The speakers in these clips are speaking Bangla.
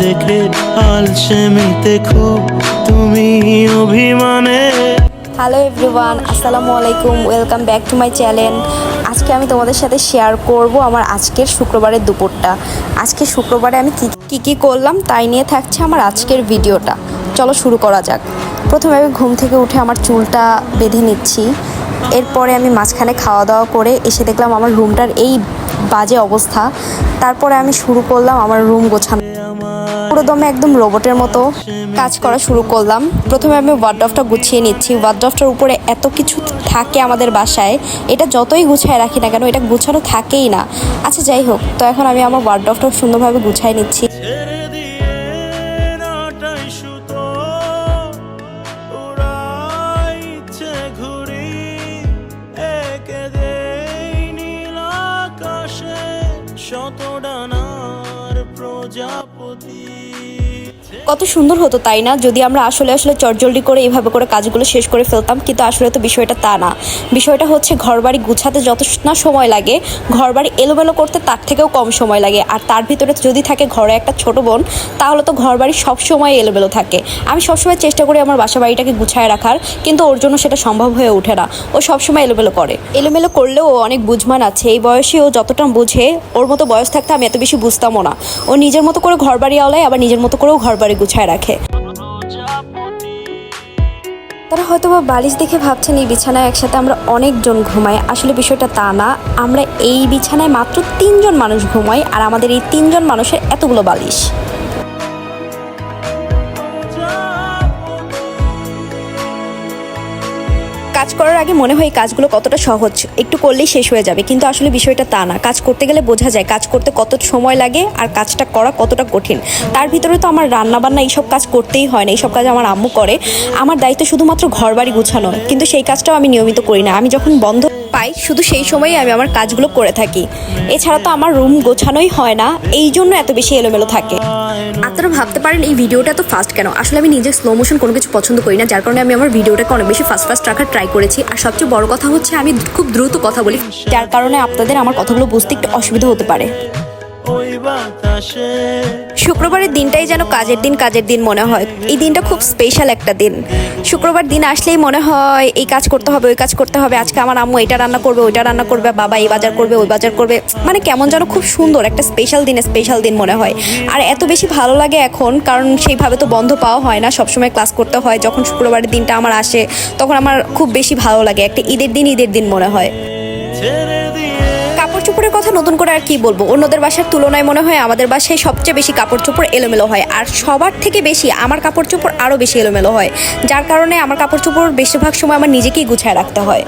দেখে আলসেমিতে খুব তুমি অভিমানে। হ্যালো এভরিওয়ান, আসসালামু আলাইকুম, welcome back to my channel. আজকে আমি তোমাদের সাথে শেয়ার করব আমার আজকের শুক্রবারের দুপুরটা। আজকে শুক্রবারে আমি কি করলাম তাই নিয়ে থাকছে আমার আজকের ভিডিওটা। চলো শুরু করা যাক। প্রথমে আমি ঘুম থেকে উঠে আমার চুলটা বেঁধে নিচ্ছি। এরপরে আমি মাঝখানে খাওয়া দাওয়া করে এসে দেখলাম আমার রুমটার এই বাজে অবস্থা। তারপরে আমি শুরু করলাম আমার রুম গোছানো। পুরো দমে একদম রোবটের মতো কাজ করা শুরু করলাম। প্রথমে আমি ওয়ার্ডরোবটা গুছিয়ে নিচ্ছি। ওয়ার্ডরোবটার উপরে এত কিছু থাকে আমাদের বাসায়, এটা যতই গুছায় রাখি না কেন এটা গুছানো থাকেই না। আচ্ছা যাই হোক, তো এখন আমি আমার ওয়ার্ডরোবটা সুন্দরভাবে গুছিয়ে নিচ্ছি। কত সুন্দর হতো তাই না, যদি আমরা আসলে চটজলদি করে এইভাবে করে কাজগুলো শেষ করে ফেলতাম। কিন্তু আসলে তো বিষয়টা তা না। বিষয়টা হচ্ছে ঘরবাড়ি গুছাতে যত না সময় লাগে, ঘরবাড়ি এলোমেলো করতে তার থেকেও কম সময় লাগে। আর তার ভিতরে যদি থাকে ঘরে একটা ছোট বোন, তাহলে তো ঘরবাড়ি সবসময় এলোমেলো থাকে। আমি সবসময় চেষ্টা করি আমার বাসা বাড়িটাকে গুছায় রাখার, কিন্তু ওর জন্য সেটা সম্ভব হয়ে ওঠে না। ও সবসময় এলোমেলো করে। এলোমেলো করলেও ও অনেক বুঝমান আছে। এই বয়সে ও যতটা বুঝে, ওর মতো বয়স থাকতে আমি এত বেশি বুঝতামও না। ও নিজের মতো করে ঘরবাড়ি আওলায়, আবার নিজের মতো করেও ঘরবাড়ি গুছায় রাখে। তারা হয়তো বা বালিশ দেখে ভাবছেন এই বিছানায় একসাথে আমরা অনেকজন ঘুমাই। আসলে বিষয়টা তা না। আমরা এই বিছানায় মাত্র 3 জন মানুষ ঘুমাই, আর আমাদের এই 3 জন মানুষের এতগুলো বালিশ। কাজ করার আগে মনে হয় কাজগুলো কতটা সহজ, একটু করলেই শেষ হয়ে যাবে, কিন্তু আসলে বিষয়টা তা না। কাজ করতে গেলে বোঝা যায় কাজ করতে কত সময় লাগে আর কাজটা করা কতটা কঠিন। তার ভিতরে তো আমার রান্নাবান্না এইসব কাজ করতেই হয় না, এইসব কাজ আমার আম্মু করে। আমার দায়িত্ব শুধুমাত্র ঘরবাড়ি গুছানো, কিন্তু সেই কাজটাও আমি নিয়মিত করি না। আমি যখন বন্ধ পাই শুধু সেই সময়ই আমি আমার কাজগুলো করে থাকি। এছাড়া তো আমার রুম গোছানোই হয় না, এই জন্য এত বেশি এলোমেলো থাকে। আপনারা ভাবতে পারেন এই ভিডিওটা এত ফাস্ট কেন। আসলে আমি নিজে স্লো মোশন কোনো কিছু পছন্দ করি না, যার কারণে আমি আমার ভিডিওটাকে অনেক বেশি ফাস্ট রাখার ট্রাই করেছি। আর সবচেয়ে বড় কথা হচ্ছে আমি খুব দ্রুত কথা বলি, যার কারণে আপনাদের আমার কথাগুলো বুঝতে একটু অসুবিধা হতে পারে। শুক্রবারের দিনটাই যেন কাজের দিন মনে হয়। এই দিনটা খুব স্পেশাল একটা দিন। শুক্রবার দিন আসলেই মনে হয় এই কাজ করতে হবে, ওই কাজ করতে হবে। আজকে আমার আম্মু এটা রান্না করবে, ওইটা রান্না করবে, বাবা এই বাজার করবে, ওই বাজার করবে। মানে কেমন যেন খুব সুন্দর একটা স্পেশাল দিন মনে হয়। আর এত বেশি ভালো লাগে এখন, কারণ সেইভাবে তো বন্ধ পাওয়া হয় না, সবসময় ক্লাস করতে হয়। যখন শুক্রবারের দিনটা আমার আসে তখন আমার খুব বেশি ভালো লাগে। একটা ঈদের দিন মনে হয়। কাপড় চোপড়ের কথা নতুন করে আর কি বলবো। অন্যদের বাসার তুলনায় মনে হয় আমাদের বাসায় সবচেয়ে বেশি কাপড় চোপড় এলোমেলো হয়, আর সবার থেকে বেশি আমার কাপড় চোপড় আরও বেশি এলোমেলো হয়। যার কারণে আমার কাপড় চোপড় বেশিরভাগ সময় আমার নিজেকেই গুছায় রাখতে হয়।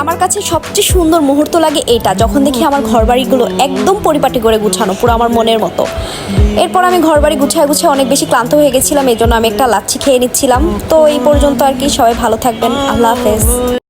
আমার কাছে সবচেয়ে সুন্দর মুহূর্ত লাগে এটা, যখন দেখি আমার ঘরবাড়িগুলো একদম পরিপাটি করে গুছানো, পুরো আমার মনের মতো। এরপর আমি ঘরবাড়ি গুছায় অনেক বেশি ক্লান্ত হয়ে গেছিলাম, এই জন্য আমি একটা লাচ্ছি খেয়ে নিচ্ছিলাম। তো এই পর্যন্ত আর কি, সবাই ভালো থাকবেন, আল্লাহ হাফেজ।